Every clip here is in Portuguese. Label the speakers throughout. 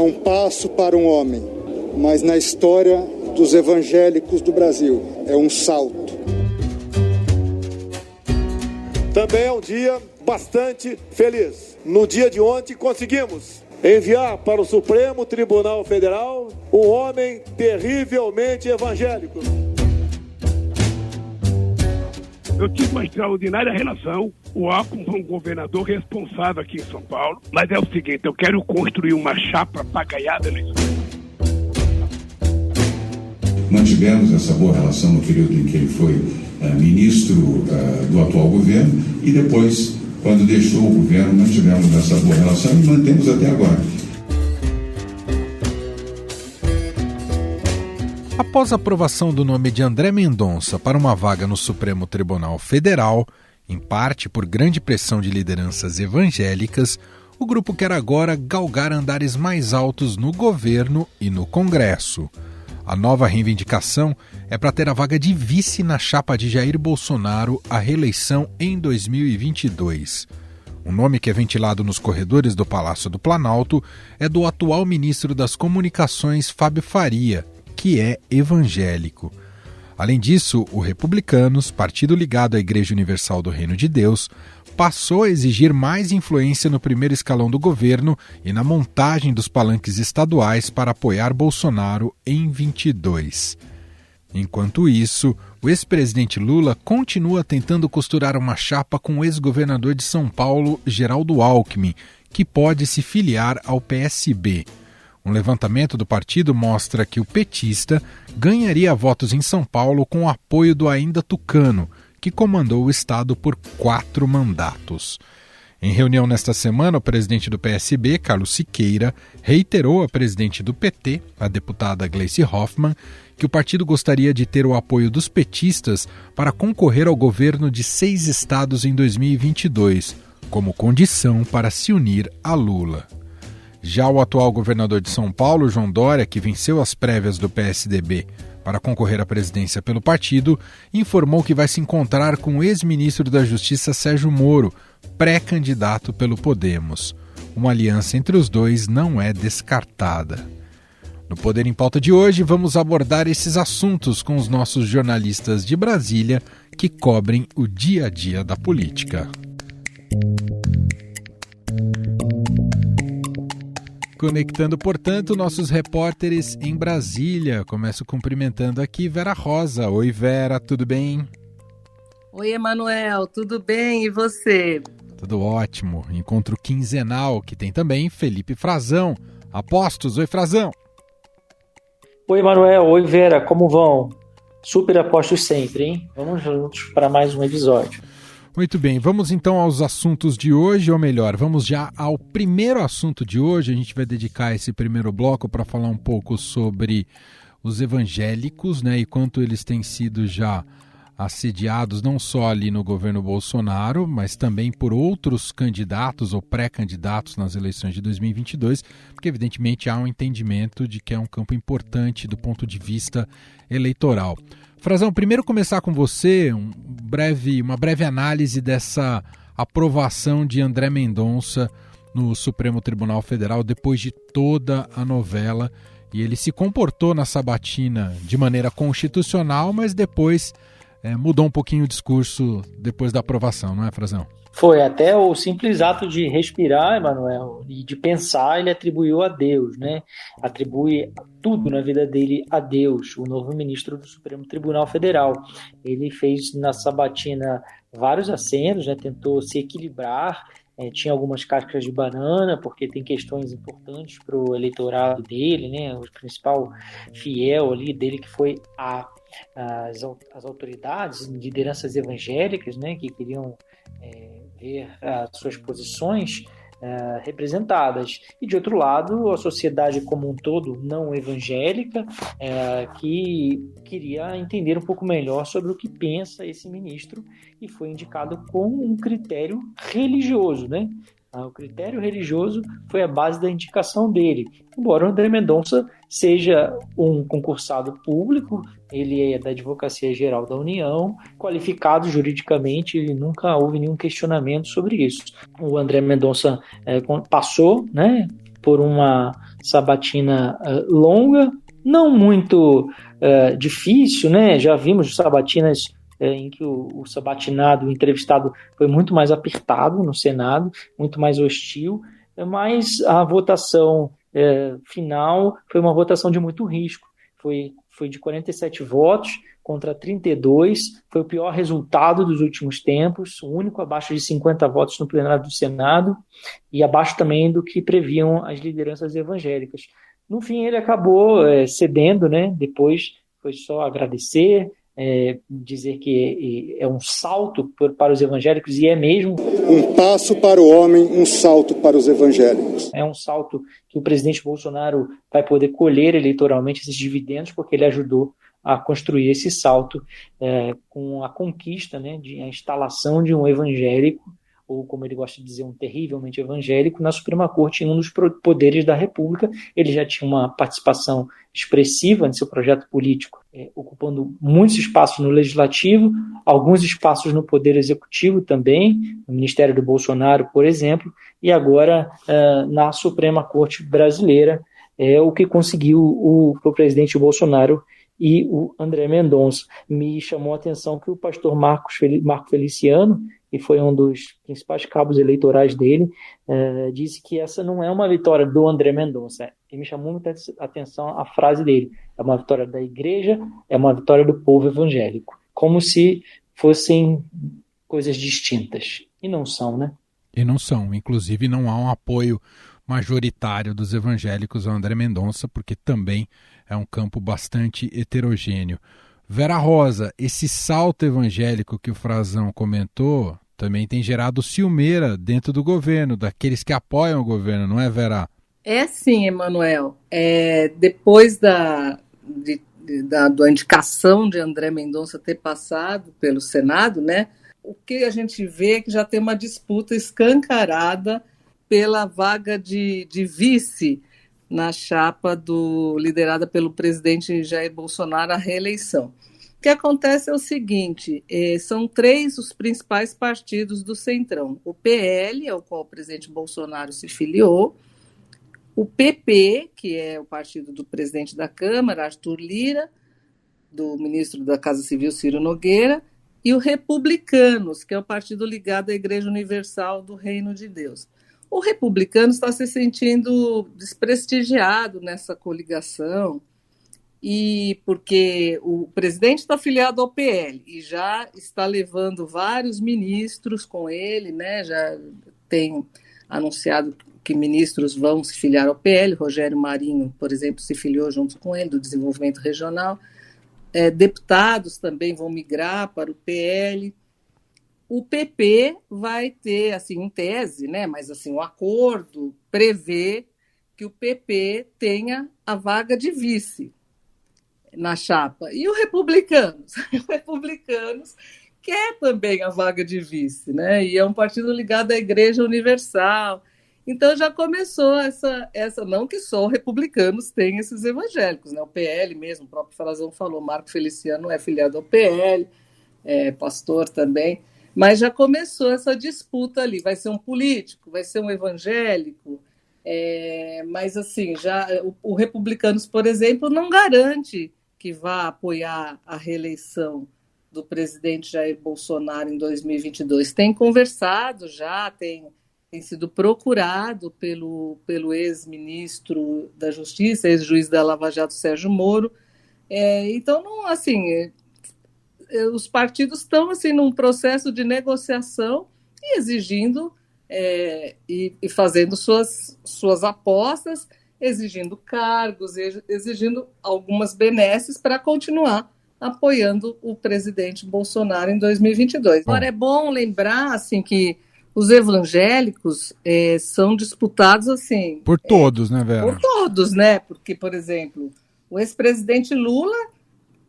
Speaker 1: um passo para um homem, mas na história dos evangélicos do Brasil é um salto.
Speaker 2: Também é um dia bastante feliz. No dia de ontem conseguimos enviar para o Supremo Tribunal Federal um homem terrivelmente evangélico.
Speaker 3: Eu tive uma extraordinária relação com um governador responsável aqui em São Paulo, mas é o seguinte, eu quero construir uma chapa para ganhar a eleição.
Speaker 4: Mantivemos essa boa relação no período em que ele foi ministro do atual governo e depois, quando deixou o governo, mantivemos essa boa relação e mantemos até agora.
Speaker 5: Após a aprovação do nome de André Mendonça para uma vaga no Supremo Tribunal Federal, em parte por grande pressão de lideranças evangélicas, o grupo quer agora galgar andares mais altos no governo e no Congresso. A nova reivindicação é para ter a vaga de vice na chapa de Jair Bolsonaro à reeleição em 2022. O nome que é ventilado nos corredores do Palácio do Planalto é do atual ministro das Comunicações, Fábio Faria, que é evangélico. Além disso, o Republicanos, partido ligado à Igreja Universal do Reino de Deus, passou a exigir mais influência no primeiro escalão do governo e na montagem dos palanques estaduais para apoiar Bolsonaro em 22. Enquanto isso, o ex-presidente Lula continua tentando costurar uma chapa com o ex-governador de São Paulo, Geraldo Alckmin, que pode se filiar ao PSB. Um levantamento do partido mostra que o petista ganharia votos em São Paulo com o apoio do ainda tucano, que comandou o estado por 4 mandatos. Em reunião nesta semana, o presidente do PSB, Carlos Siqueira, reiterou à presidente do PT, a deputada Gleice Hoffmann, que o partido gostaria de ter o apoio dos petistas para concorrer ao governo de 6 estados em 2022, como condição para se unir a Lula. Já o atual governador de São Paulo, João Dória, que venceu as prévias do PSDB para concorrer à presidência pelo partido, informou que vai se encontrar com o ex-ministro da Justiça Sérgio Moro, pré-candidato pelo Podemos. Uma aliança entre os dois não é descartada. No Poder em Pauta de hoje, vamos abordar esses assuntos com os nossos jornalistas de Brasília que cobrem o dia a dia da política. Conectando, portanto, nossos repórteres em Brasília. Começo cumprimentando aqui Vera Rosa. Oi, Vera, tudo bem?
Speaker 6: Oi, Emanuel, tudo bem? E você?
Speaker 5: Tudo ótimo. Encontro quinzenal, que tem também Felipe Frazão. Apostos, oi, Frazão.
Speaker 7: Oi, Emanuel, oi, Vera, como vão? Super apostos sempre, hein? Vamos juntos para mais um episódio.
Speaker 5: Muito bem, vamos então aos assuntos de hoje, ou melhor, vamos já ao primeiro assunto de hoje. A gente vai dedicar esse primeiro bloco para falar um pouco sobre os evangélicos, né, e quanto eles têm sido já assediados não só ali no governo Bolsonaro, mas também por outros candidatos ou pré-candidatos nas eleições de 2022, porque evidentemente há um entendimento de que é um campo importante do ponto de vista eleitoral. Frazão, primeiro começar com você, uma breve análise dessa aprovação de André Mendonça no Supremo Tribunal Federal depois de toda a novela. E ele se comportou na sabatina de maneira constitucional, mas depois mudou um pouquinho o discurso depois da aprovação, não é, Frazão?
Speaker 7: Foi, até o simples ato de respirar, Emanuel, e de pensar, ele atribuiu a Deus, né? Atribui tudo na vida dele a Deus, o novo ministro do Supremo Tribunal Federal. Ele fez na sabatina vários acenos, né? Tentou se equilibrar, tinha algumas cascas de banana, porque tem questões importantes para o eleitorado dele, né? O principal fiel ali dele, que foi as autoridades, lideranças evangélicas, né? Que queriam ver as suas posições representadas. E, de outro lado, a sociedade como um todo, não evangélica, que queria entender um pouco melhor sobre o que pensa esse ministro, e foi indicado com um critério religioso, né? O critério religioso foi a base da indicação dele. Embora o André Mendonça seja um concursado público, ele é da Advocacia Geral da União, qualificado juridicamente, e nunca houve nenhum questionamento sobre isso. O André Mendonça passou, né, por uma sabatina longa, não muito difícil, né? Já vimos sabatinas em que o sabatinado, o entrevistado, foi muito mais apertado no Senado, muito mais hostil, mas a votação final foi uma votação de muito risco. Foi de 47 votos contra 32, foi o pior resultado dos últimos tempos, o único abaixo de 50 votos no plenário do Senado e abaixo também do que previam as lideranças evangélicas. No fim, ele acabou cedendo, né? Depois foi só agradecer, dizer que é um salto para os evangélicos, e é mesmo.
Speaker 1: Um passo para o homem, um salto para os evangélicos.
Speaker 7: É um salto que o presidente Bolsonaro vai poder colher eleitoralmente esses dividendos, porque ele ajudou a construir esse salto com a conquista, né, a instalação de um evangélico, ou como ele gosta de dizer, um terrivelmente evangélico, na Suprema Corte, em um dos poderes da República. Ele já tinha uma participação expressiva no seu projeto político, ocupando muitos espaços no Legislativo, alguns espaços no Poder Executivo também, no Ministério do Bolsonaro, por exemplo, e agora na Suprema Corte brasileira, o que conseguiu o presidente Bolsonaro e o André Mendonça. Me chamou a atenção que o pastor Marco Feliciano, que foi um dos principais cabos eleitorais dele, disse que essa não é uma vitória do André Mendonça. E me chamou muita atenção a frase dele: é uma vitória da igreja, é uma vitória do povo evangélico. Como se fossem coisas distintas. E não são, né?
Speaker 5: E não são. Inclusive, não há um apoio majoritário dos evangélicos ao André Mendonça, porque também é um campo bastante heterogêneo. Vera Rosa, esse salto evangélico que o Frazão comentou também tem gerado ciumeira dentro do governo, daqueles que apoiam o governo, não é, Vera?
Speaker 6: É sim, Emanuel. Depois da indicação de André Mendonça ter passado pelo Senado, né, o que a gente vê é que já tem uma disputa escancarada pela vaga de vice na chapa liderada pelo presidente Jair Bolsonaro à reeleição. O que acontece é o seguinte: são 3 os principais partidos do Centrão. O PL, ao qual o presidente Bolsonaro se filiou, o PP, que é o partido do presidente da Câmara, Arthur Lira, do ministro da Casa Civil, Ciro Nogueira, e o Republicanos, que é o partido ligado à Igreja Universal do Reino de Deus. O republicano está se sentindo desprestigiado nessa coligação, e porque o presidente está afiliado ao PL e já está levando vários ministros com ele, né? Já tem anunciado que ministros vão se filiar ao PL. Rogério Marinho, por exemplo, se filiou junto com ele, do Desenvolvimento Regional. Deputados também vão migrar para o PL. O PP vai ter, assim, em tese, né, mas assim, o acordo prevê que o PP tenha a vaga de vice na chapa. E o Republicanos? O Republicanos quer também a vaga de vice, né? E é um partido ligado à Igreja Universal. Então já começou essa não que só os republicanos têm esses evangélicos, né? O PL mesmo, o próprio Frazão falou, Marco Feliciano é filiado ao PL, pastor também. Mas já começou essa disputa ali, vai ser um político, vai ser um evangélico, mas assim, já o Republicanos, por exemplo, não garante que vá apoiar a reeleição do presidente Jair Bolsonaro em 2022. Tem conversado já, tem sido procurado pelo ex-ministro da Justiça, ex-juiz da Lava Jato, Sérgio Moro. Então, não, assim, os partidos estão assim, num processo de negociação e exigindo e fazendo suas apostas, exigindo cargos, exigindo algumas benesses para continuar apoiando o presidente Bolsonaro em 2022. Agora, é bom lembrar assim, que os evangélicos são disputados assim...
Speaker 5: Por todos, né, Vera?
Speaker 6: Por todos, né? Porque, por exemplo, o ex-presidente Lula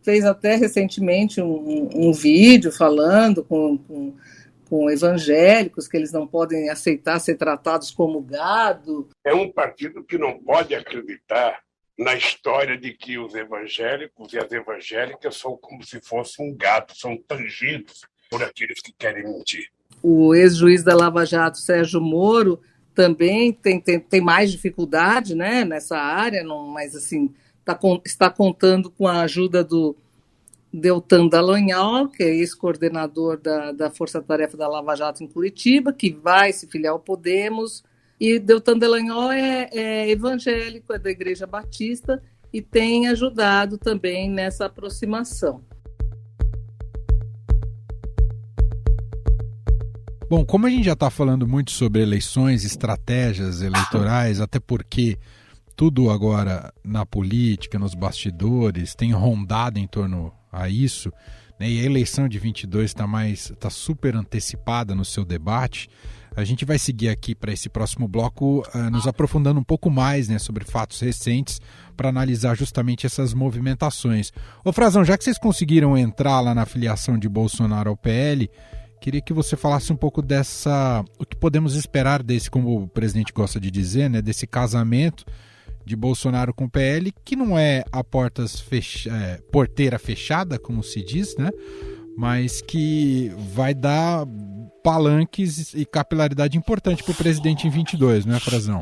Speaker 6: fez até recentemente um vídeo falando com evangélicos que eles não podem aceitar ser tratados como gado.
Speaker 3: É um partido que não pode acreditar na história de que os evangélicos e as evangélicas são como se fossem um gado, são tangidos por aqueles que querem mentir.
Speaker 6: O ex-juiz da Lava Jato, Sérgio Moro, também tem mais dificuldade, né, nessa área, mas assim, está contando com a ajuda do Deltan Dallagnol, que é ex-coordenador da Força Tarefa da Lava Jato em Curitiba, que vai se filiar ao Podemos. E Deltan Dallagnol é evangélico, é da Igreja Batista e tem ajudado também nessa aproximação.
Speaker 5: Bom, como a gente já está falando muito sobre eleições, estratégias eleitorais, até porque tudo agora na política, nos bastidores, tem rondado em torno a isso, né? E a eleição de 22 está super antecipada no seu debate. A gente vai seguir aqui para esse próximo bloco, nos aprofundando um pouco mais, né, sobre fatos recentes, para analisar justamente essas movimentações. Ô Frazão, já que vocês conseguiram entrar lá na filiação de Bolsonaro ao PL, queria que você falasse um pouco o que podemos esperar desse, como o presidente gosta de dizer, né, desse casamento de Bolsonaro com o PL, que não é a porteira fechada, como se diz, né, mas que vai dar palanques e capilaridade importante para o presidente em 22, não é, Frazão?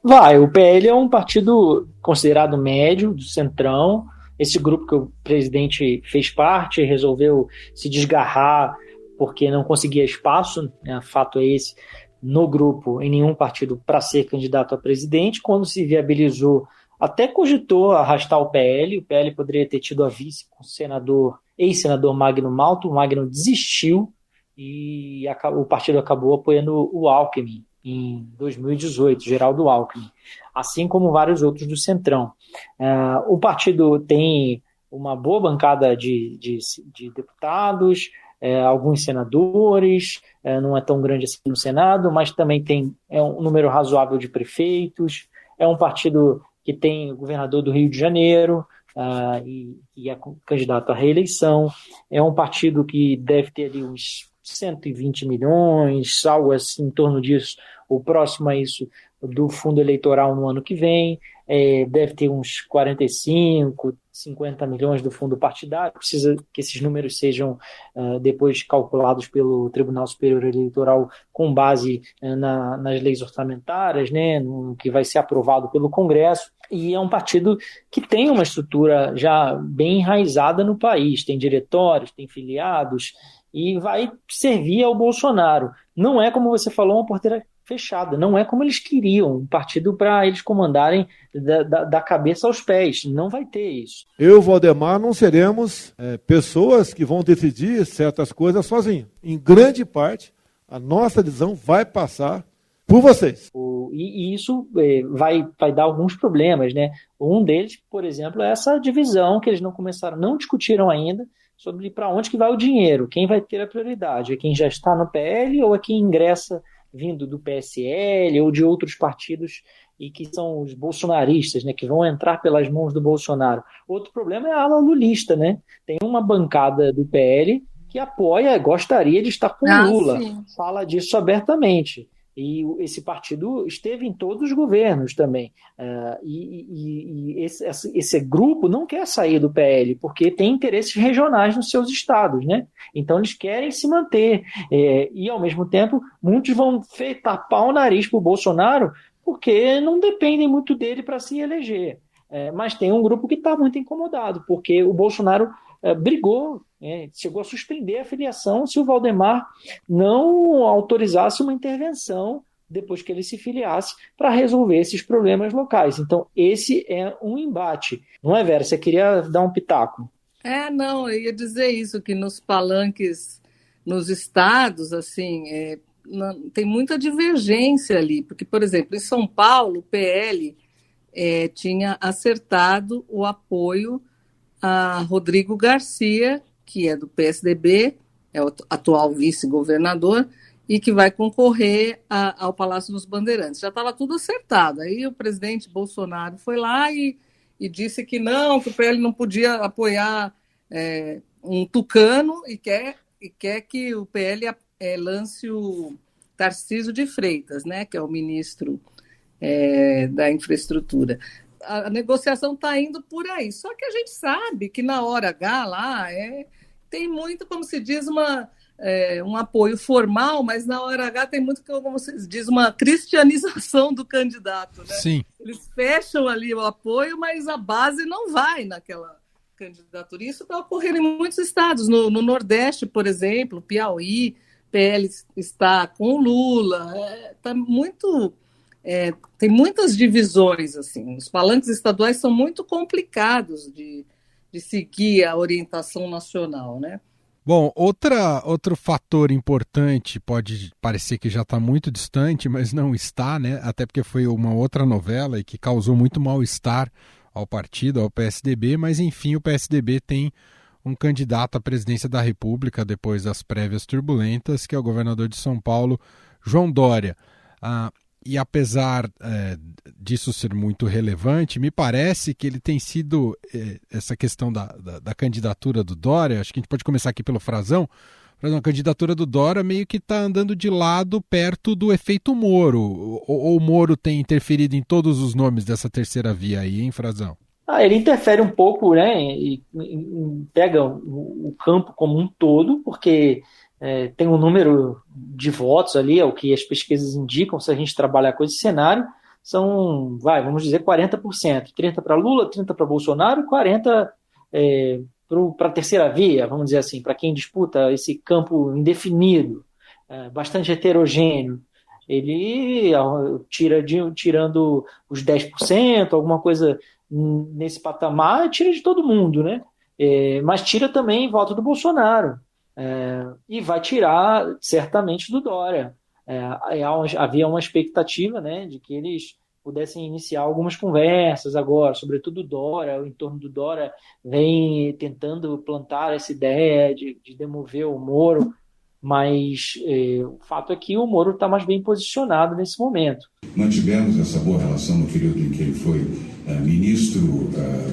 Speaker 7: Vai, o PL é um partido considerado médio, do centrão. Esse grupo que o presidente fez parte resolveu se desgarrar porque não conseguia espaço, né, fato é esse, no grupo, em nenhum partido, para ser candidato a presidente. Quando se viabilizou, até cogitou arrastar o PL poderia ter tido a vice com o ex-senador Magno Malta. O Magno desistiu e o partido acabou apoiando o Alckmin em 2018, Geraldo Alckmin, assim como vários outros do Centrão. O partido tem uma boa bancada de deputados, alguns senadores, não é tão grande assim no Senado, mas também tem um número razoável de prefeitos. É um partido que tem o governador do Rio de Janeiro e é candidato à reeleição. É um partido que deve ter ali uns 120 milhões, algo assim, em torno disso, o próximo a isso, do fundo eleitoral no ano que vem. Deve ter uns 45, 50 milhões do fundo partidário. Precisa que esses números sejam depois calculados pelo Tribunal Superior Eleitoral com base nas leis orçamentárias, né, no que vai ser aprovado pelo Congresso. E é um partido que tem uma estrutura já bem enraizada no país, tem diretórios, tem filiados, e vai servir ao Bolsonaro. Não é, como você falou, uma porteira fechada, não é como eles queriam, um partido para eles comandarem da cabeça aos pés. Não vai ter isso.
Speaker 2: Eu, Valdemar, não seremos pessoas que vão decidir certas coisas sozinhos. Em grande parte, a nossa decisão vai passar por vocês.
Speaker 7: E isso vai dar alguns problemas, né? Um deles, por exemplo, é essa divisão que eles não discutiram ainda, sobre para onde que vai o dinheiro, quem vai ter a prioridade, é quem já está no PL ou é quem ingressa vindo do PSL ou de outros partidos e que são os bolsonaristas, né, que vão entrar pelas mãos do Bolsonaro. Outro problema é a ala lulista, né? Tem uma bancada do PL que gostaria de estar com Lula, sim. Fala disso abertamente. E esse partido esteve em todos os governos também. Esse grupo não quer sair do PL, porque tem interesses regionais nos seus estados, né? Então eles querem se manter. E, ao mesmo tempo, muitos vão tapar o nariz para o Bolsonaro, porque não dependem muito dele para se eleger. Mas tem um grupo que está muito incomodado, porque o Bolsonaro brigou, chegou a suspender a filiação se o Valdemar não autorizasse uma intervenção depois que ele se filiasse para resolver esses problemas locais. Então, esse é um embate. Não é, Vera? Você queria dar um pitaco?
Speaker 6: Não, eu ia dizer isso, que nos palanques, nos estados, assim, tem muita divergência ali, porque, por exemplo, em São Paulo, o PL tinha acertado o apoio a Rodrigo Garcia, que é do PSDB, é o atual vice-governador, e que vai concorrer ao Palácio dos Bandeirantes. Já estava tudo acertado. Aí o presidente Bolsonaro foi lá e disse que não, que o PL não podia apoiar um tucano e quer que o PL lance o Tarcísio de Freitas, né, que é o ministro da infraestrutura. A negociação está indo por aí. Só que a gente sabe que na hora H lá tem muito, como se diz, um apoio formal, mas na hora H tem muito, como vocês dizem, uma cristianização do candidato, né?
Speaker 5: Sim.
Speaker 6: Eles fecham ali o apoio, mas a base não vai naquela candidatura. Isso está ocorrendo em muitos estados. No Nordeste, por exemplo, Piauí, PL está com Lula. Tá muito, tem muitas divisões, assim. Os palanques estaduais são muito complicados de seguir a orientação nacional, né?
Speaker 5: Bom, outro fator importante, pode parecer que já está muito distante, mas não está, né? Até porque foi uma outra novela e que causou muito mal-estar ao partido, ao PSDB, mas enfim, o PSDB tem um candidato à presidência da República depois das prévias turbulentas, que é o governador de São Paulo, João Dória. E apesar disso ser muito relevante, me parece que ele tem sido, essa questão da candidatura do Dória, acho que a gente pode começar aqui pelo Frazão, a candidatura do Dória meio que está andando de lado perto do efeito Moro, ou o Moro tem interferido em todos os nomes dessa terceira via aí, hein, Frazão?
Speaker 7: Ele interfere um pouco, né, e pega o campo como um todo, porque tem um número de votos ali, é o que as pesquisas indicam, se a gente trabalhar com esse cenário, são, vamos dizer, 40%, 30% para Lula, 30% para Bolsonaro, 40% para a terceira via, vamos dizer assim, para quem disputa esse campo indefinido, bastante heterogêneo. Ele tirando os 10%, alguma coisa nesse patamar, tira de todo mundo, né? Mas tira também voto do Bolsonaro. E vai tirar certamente do Dória. Havia uma expectativa, né, de que eles pudessem iniciar algumas conversas agora, sobretudo o Dória, o entorno do Dória vem tentando plantar essa ideia de demover o Moro, mas o fato é que o Moro está mais bem posicionado nesse momento.
Speaker 4: Mantivemos essa boa relação no período em que ele foi ministro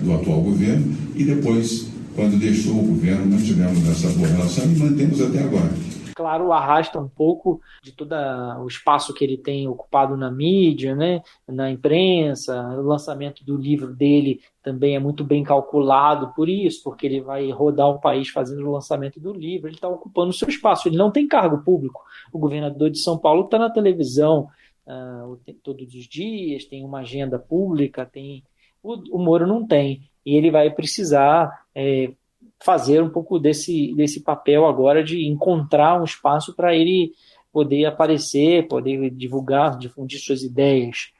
Speaker 4: do atual governo e depois, quando deixou o governo, mantivemos essa boa relação e mantemos até agora.
Speaker 7: Claro, arrasta um pouco de todo o espaço que ele tem ocupado na mídia, né, na imprensa. O lançamento do livro dele também é muito bem calculado por isso, porque ele vai rodar o país fazendo o lançamento do livro, ele está ocupando o seu espaço, ele não tem cargo público. O governador de São Paulo está na televisão todos os dias, tem uma agenda pública, o Moro não tem, e ele vai precisar fazer um pouco desse papel agora de encontrar um espaço para ele poder aparecer, poder difundir suas ideias.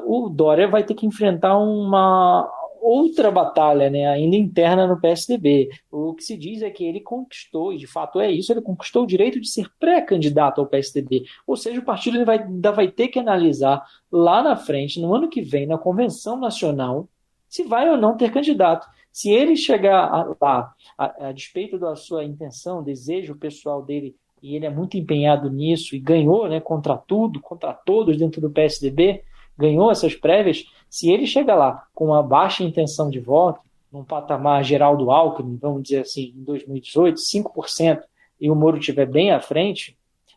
Speaker 7: O Dória vai ter que enfrentar uma outra batalha, né, ainda interna no PSDB. O que se diz é que ele conquistou, e de fato é isso, ele conquistou o direito de ser pré-candidato ao PSDB. Ou seja, o partido ainda vai ter que analisar lá na frente, no ano que vem, na Convenção Nacional, se vai ou não ter candidato. Se ele chegar lá, a despeito da sua intenção, desejo pessoal dele, e ele é muito empenhado nisso, e ganhou, né, contra tudo, contra todos dentro do PSDB, ganhou essas prévias, se ele chegar lá com uma baixa intenção de voto, num patamar geral do Alckmin, vamos dizer assim, em 2018, 5%, e o Moro estiver bem à frente,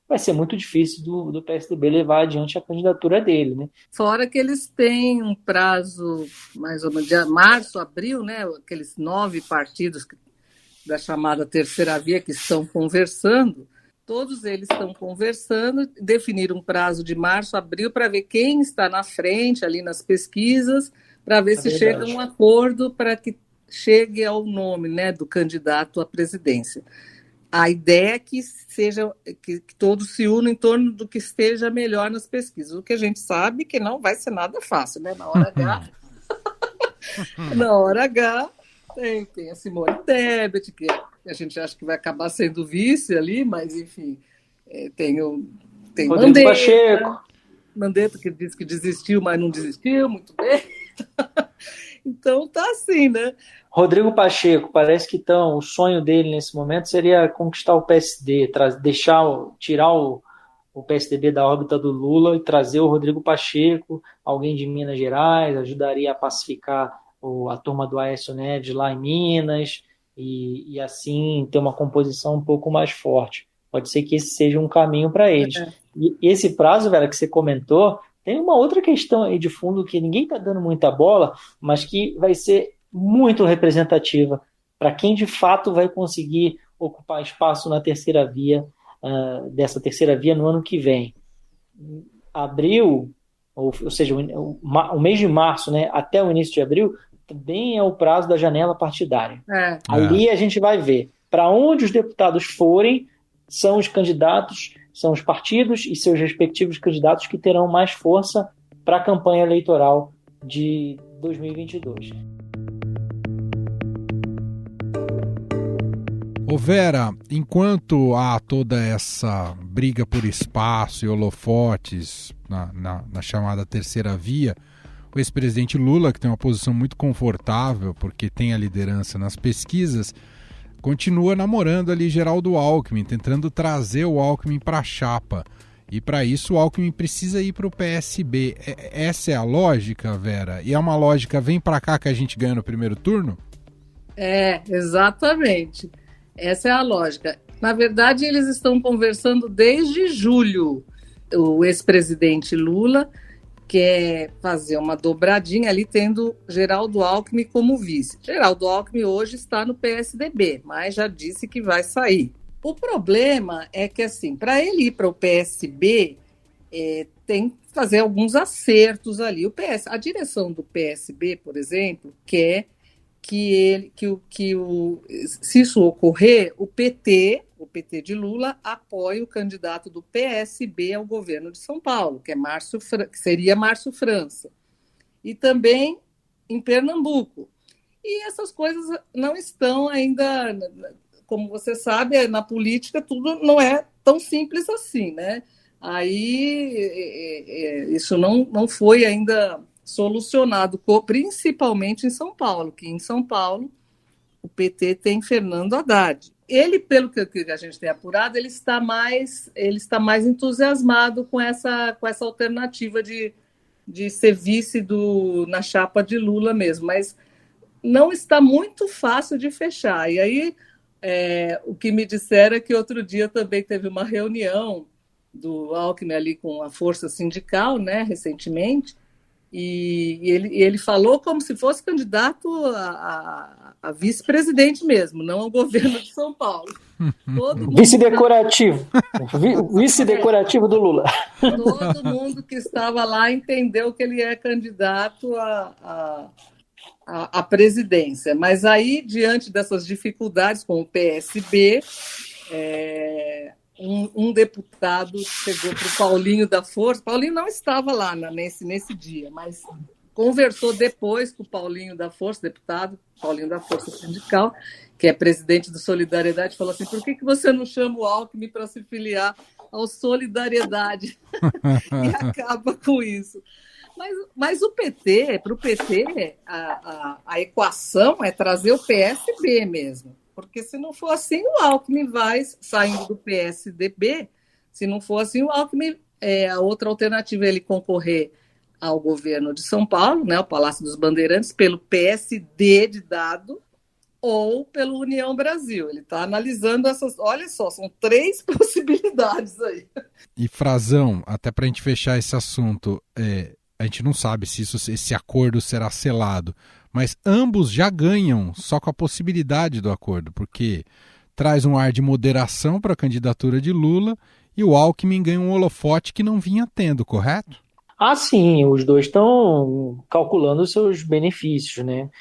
Speaker 7: vai ser muito difícil do PSDB levar adiante a candidatura dele, né?
Speaker 6: Fora que eles têm um prazo, mais ou menos, de março, abril, né? Aqueles 9 partidos da chamada terceira via que estão conversando, todos eles estão conversando, definiram um prazo de março, abril, para ver quem está na frente ali nas pesquisas, para ver se chega a um acordo para que chegue ao nome, né, do candidato à presidência. A ideia é que todos se unam em torno do que esteja melhor nas pesquisas. O que a gente sabe que não vai ser nada fácil, né? Na hora H, na hora H tem a Simone Tebet, que a gente acha que vai acabar sendo vice ali, mas enfim, tem
Speaker 7: Rodrigo Pacheco.
Speaker 6: Mandetta, que disse que desistiu, mas não desistiu, muito bem. Então tá assim, né?
Speaker 7: Rodrigo Pacheco, parece que o sonho dele nesse momento seria conquistar o PSD, tirar o PSDB da órbita do Lula e trazer o Rodrigo Pacheco, alguém de Minas Gerais, ajudaria a pacificar a turma do Aécio Neves lá em Minas e assim ter uma composição um pouco mais forte. Pode ser que esse seja um caminho para eles. E esse prazo, Vera, que você comentou, tem uma outra questão aí de fundo que ninguém está dando muita bola, mas que vai ser muito representativa para quem de fato vai conseguir ocupar espaço na terceira via dessa terceira via no ano que vem. Abril, ou seja, o mês de março, né, até o início de abril, também é o prazo da janela partidária. Ali a gente vai ver para onde os deputados forem, são os candidatos, são os partidos e seus respectivos candidatos que terão mais força para a campanha eleitoral de 2022.
Speaker 5: Ô Vera, enquanto há toda essa briga por espaço e holofotes na chamada terceira via, o ex-presidente Lula, que tem uma posição muito confortável porque tem a liderança nas pesquisas, continua namorando ali Geraldo Alckmin, tentando trazer o Alckmin para a chapa. E para isso o Alckmin precisa ir para o PSB. Essa é a lógica, Vera? E é uma lógica, vem para cá que a gente ganha no primeiro turno?
Speaker 6: Exatamente. Essa é a lógica. Na verdade, eles estão conversando desde julho. O ex-presidente Lula quer fazer uma dobradinha ali, tendo Geraldo Alckmin como vice. Geraldo Alckmin hoje está no PSDB, mas já disse que vai sair. O problema é que, assim, para ele ir para o PSB, tem que fazer alguns acertos ali. A direção do PSB, por exemplo, quer se isso ocorrer, o PT de Lula apoia o candidato do PSB ao governo de São Paulo, que seria Márcio França, e também em Pernambuco. E essas coisas não estão ainda, como você sabe, na política tudo não é tão simples assim, né? Aí isso não foi ainda solucionado, principalmente em São Paulo, que em São Paulo o PT tem Fernando Haddad. Ele, pelo que a gente tem apurado, ele está mais entusiasmado com essa alternativa de ser vice na chapa de Lula mesmo, mas não está muito fácil de fechar. E aí, o que me disseram é que outro dia também teve uma reunião do Alckmin ali com a força sindical, né, recentemente, e ele falou como se fosse candidato a vice-presidente mesmo, não ao governo de São Paulo.
Speaker 7: Vice-decorativo. Vice-decorativo do Lula.
Speaker 6: Todo mundo que estava lá entendeu que ele é candidato à presidência. Mas aí, diante dessas dificuldades com o PSB, um deputado chegou para o Paulinho da Força. Paulinho não estava lá nesse dia, mas conversou depois com o Paulinho da Força, deputado Paulinho da Força Sindical, que é presidente do Solidariedade, falou assim: por que você não chama o Alckmin para se filiar ao Solidariedade? E acaba com isso. Mas para o PT, a equação é trazer o PSB mesmo. Porque se não for assim, o Alckmin vai saindo do PSDB. Se não for assim, o Alckmin, a outra alternativa é ele concorrer ao governo de São Paulo, né, o Palácio dos Bandeirantes, pelo PSD de Dado ou pelo União Brasil. Ele está analisando essas... Olha só, são 3 possibilidades aí.
Speaker 5: E, Frazão, até para a gente fechar esse assunto, a gente não sabe se esse acordo será selado, mas ambos já ganham só com a possibilidade do acordo, porque traz um ar de moderação para a candidatura de Lula e o Alckmin ganha um holofote que não vinha tendo, correto?
Speaker 7: Ah, sim, os dois estão calculando os seus benefícios, né?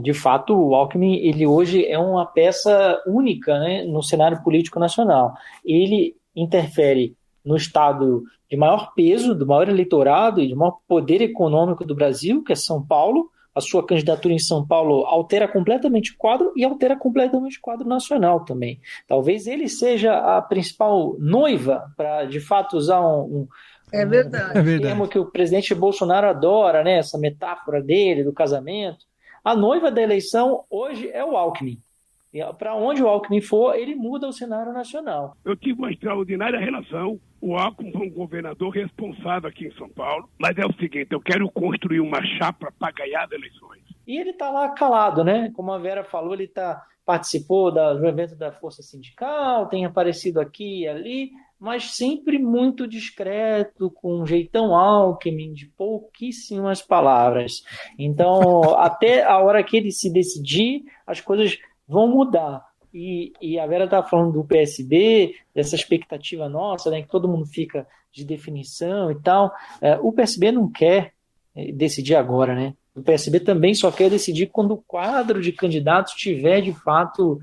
Speaker 7: De fato, o Alckmin, ele hoje é uma peça única, né, no cenário político nacional. Ele interfere no estado de maior peso, do maior eleitorado e de maior poder econômico do Brasil, que é São Paulo. A sua candidatura em São Paulo altera completamente o quadro e altera completamente o quadro nacional também. Talvez ele seja a principal noiva, para de fato usar um termo que o presidente Bolsonaro adora, né? Essa metáfora dele, do casamento. A noiva da eleição hoje é o Alckmin. Para onde o Alckmin for, ele muda o cenário nacional.
Speaker 3: Eu tive uma extraordinária relação. O Alckmin foi um governador responsável aqui em São Paulo. Mas é o seguinte, eu quero construir uma chapa para ganhar as eleições.
Speaker 7: E ele está lá calado, né? Como a Vera falou, ele participou do evento da Força Sindical, tem aparecido aqui e ali, mas sempre muito discreto, com um jeitão Alckmin, de pouquíssimas palavras. Então, até a hora que ele se decidir, as coisas vão mudar. E a Vera está falando do PSB, dessa expectativa nossa, né, que todo mundo fica de definição e tal. O PSB não quer decidir agora, né? O PSB também só quer decidir quando o quadro de candidatos estiver, de fato,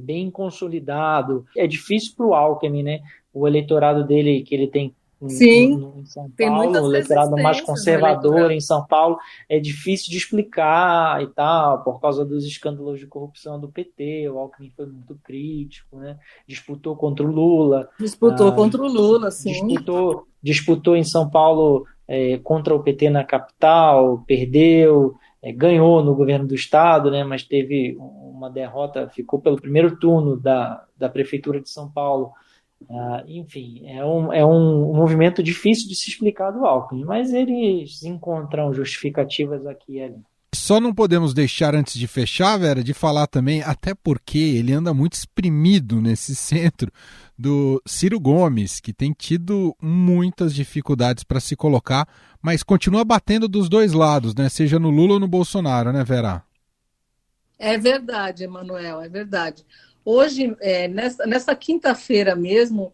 Speaker 7: bem consolidado. É difícil para o Alckmin, né? O eleitorado dele, que ele tem em São Paulo, o eleitorado mais conservador em São Paulo, é difícil de explicar e tal, por causa dos escândalos de corrupção do PT. O Alckmin foi muito crítico, né? Disputou contra o Lula.
Speaker 6: Contra o Lula, sim.
Speaker 7: Disputou em São Paulo contra o PT na capital, perdeu, ganhou no governo do estado, né? Mas teve uma derrota, ficou pelo primeiro turno da Prefeitura de São Paulo. Enfim, é um movimento difícil de se explicar do Alckmin, mas eles encontram justificativas aqui e ali.
Speaker 5: Só não podemos deixar, antes de fechar, Vera, de falar também, até porque ele anda muito exprimido nesse centro, do Ciro Gomes, que tem tido muitas dificuldades para se colocar, mas continua batendo dos dois lados, né? Seja no Lula ou no Bolsonaro, né, Vera?
Speaker 6: É verdade, Emanuel, é verdade. Hoje, nessa quinta-feira mesmo,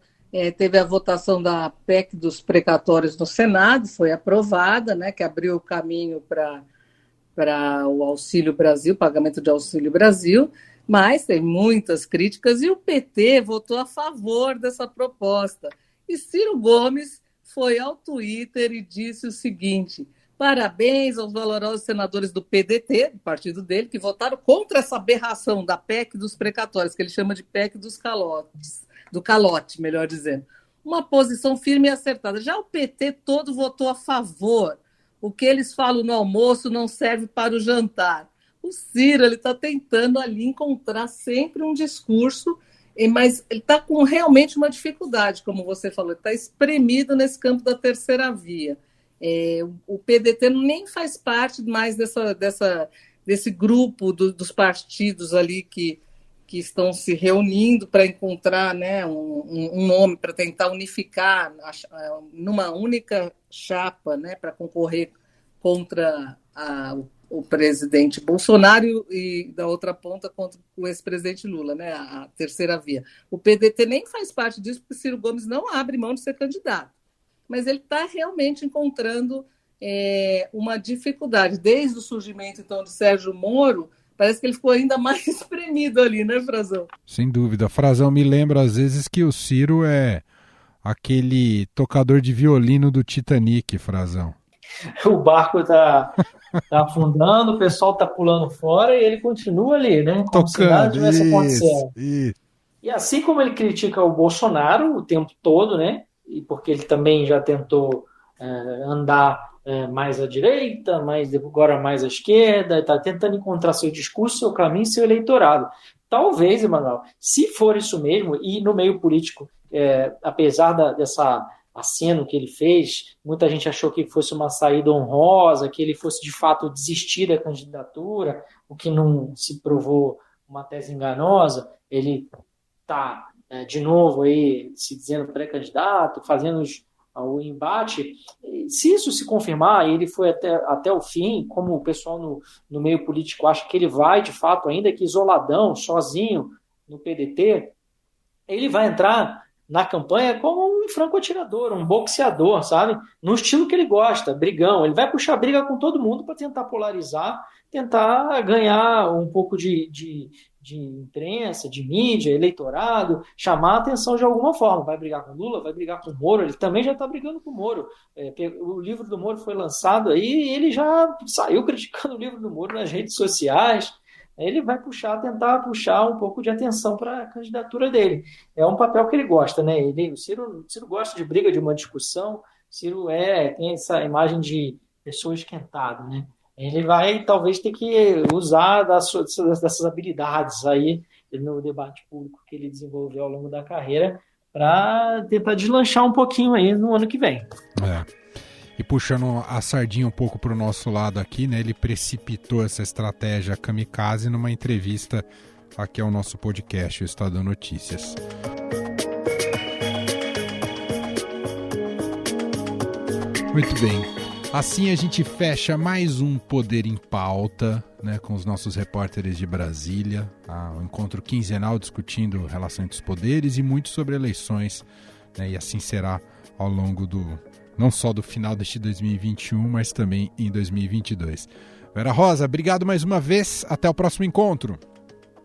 Speaker 6: teve a votação da PEC dos precatórios no Senado, foi aprovada, né, que abriu o caminho para o Auxílio Brasil, pagamento de Auxílio Brasil, mas tem muitas críticas e o PT votou a favor dessa proposta. E Ciro Gomes foi ao Twitter e disse o seguinte: parabéns aos valorosos senadores do PDT, do partido dele, que votaram contra essa aberração da PEC dos precatórios, que ele chama de PEC dos calotes, do calote, melhor dizendo. Uma posição firme e acertada. Já o PT todo votou a favor. O que eles falam no almoço não serve para o jantar. O Ciro está tentando ali encontrar sempre um discurso, mas ele está com realmente uma dificuldade, como você falou, ele está espremido nesse campo da terceira via. O PDT nem faz parte mais desse grupo dos partidos ali que estão se reunindo para encontrar, né, um nome para tentar unificar numa única chapa, né, para concorrer contra o presidente Bolsonaro e da outra ponta contra o ex-presidente Lula, né, a terceira via. O PDT nem faz parte disso porque Ciro Gomes não abre mão de ser candidato. Mas ele está realmente encontrando uma dificuldade. Desde o surgimento, então, de Sérgio Moro, parece que ele ficou ainda mais espremido ali, né, Frazão?
Speaker 5: Sem dúvida. Frazão, me lembra às vezes que o Ciro é aquele tocador de violino do Titanic, Frazão.
Speaker 7: O barco está afundando, o pessoal está pulando fora e ele continua ali, né? Como se nada tivesse acontecendo. E assim como ele critica o Bolsonaro o tempo todo, né? E porque ele também já tentou andar mais à direita, agora mais à esquerda, está tentando encontrar seu discurso, seu caminho, seu eleitorado. Talvez, Emanuel, se for isso mesmo, e no meio político, apesar dessa aceno que ele fez, muita gente achou que fosse uma saída honrosa, que ele fosse de fato desistir da candidatura, o que não se provou uma tese enganosa. Ele está de novo aí se dizendo pré-candidato, fazendo o embate. Se isso se confirmar, e ele foi até o fim, como o pessoal no meio político acha que ele vai, de fato, ainda que isoladão, sozinho, no PDT, ele vai entrar na campanha como um franco-atirador, um boxeador, sabe? No estilo que ele gosta, brigão. Ele vai puxar briga com todo mundo para tentar polarizar, tentar ganhar um pouco de imprensa, de mídia, eleitorado, chamar a atenção de alguma forma. Vai brigar com Lula, vai brigar com o Moro, ele também já está brigando com o Moro. O livro do Moro foi lançado aí e ele já saiu criticando o livro do Moro nas redes sociais. Ele vai tentar puxar um pouco de atenção para a candidatura dele. É um papel que ele gosta, né? O Ciro gosta de briga, de uma discussão. O Ciro tem essa imagem de pessoa esquentada, né? Ele vai talvez ter que usar dessas habilidades aí no debate público que ele desenvolveu ao longo da carreira para tentar deslanchar um pouquinho aí no ano que vem.
Speaker 5: E puxando a sardinha um pouco para o nosso lado aqui, né? Ele precipitou essa estratégia kamikaze numa entrevista aqui ao nosso podcast, o Estadão Notícias. Muito bem. Assim a gente fecha mais um Poder em Pauta, né, com os nossos repórteres de Brasília. Um encontro quinzenal discutindo relação entre os poderes e muito sobre eleições, né, e assim será ao longo não só do final deste 2021, mas também em 2022. Vera Rosa, obrigado mais uma vez. Até o próximo encontro.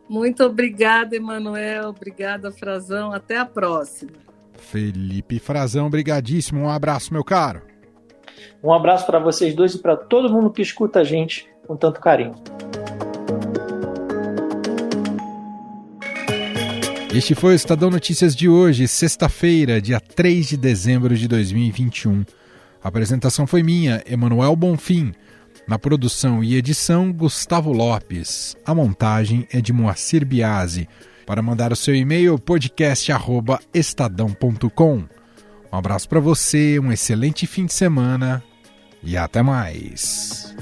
Speaker 6: Muito obrigada, Emanuel. Obrigada, Frazão. Até a próxima.
Speaker 5: Felipe Frazão, brigadíssimo. Um abraço, meu caro.
Speaker 7: Um abraço para vocês dois e para todo mundo que escuta a gente com tanto carinho.
Speaker 5: Este foi o Estadão Notícias de hoje, sexta-feira, dia 3 de dezembro de 2021. A apresentação foi minha, Emanuel Bonfim. Na produção e edição, Gustavo Lopes. A montagem é de Moacir Biasi. Para mandar o seu e-mail, podcast@estadão.com. Um abraço para você, um excelente fim de semana e até mais.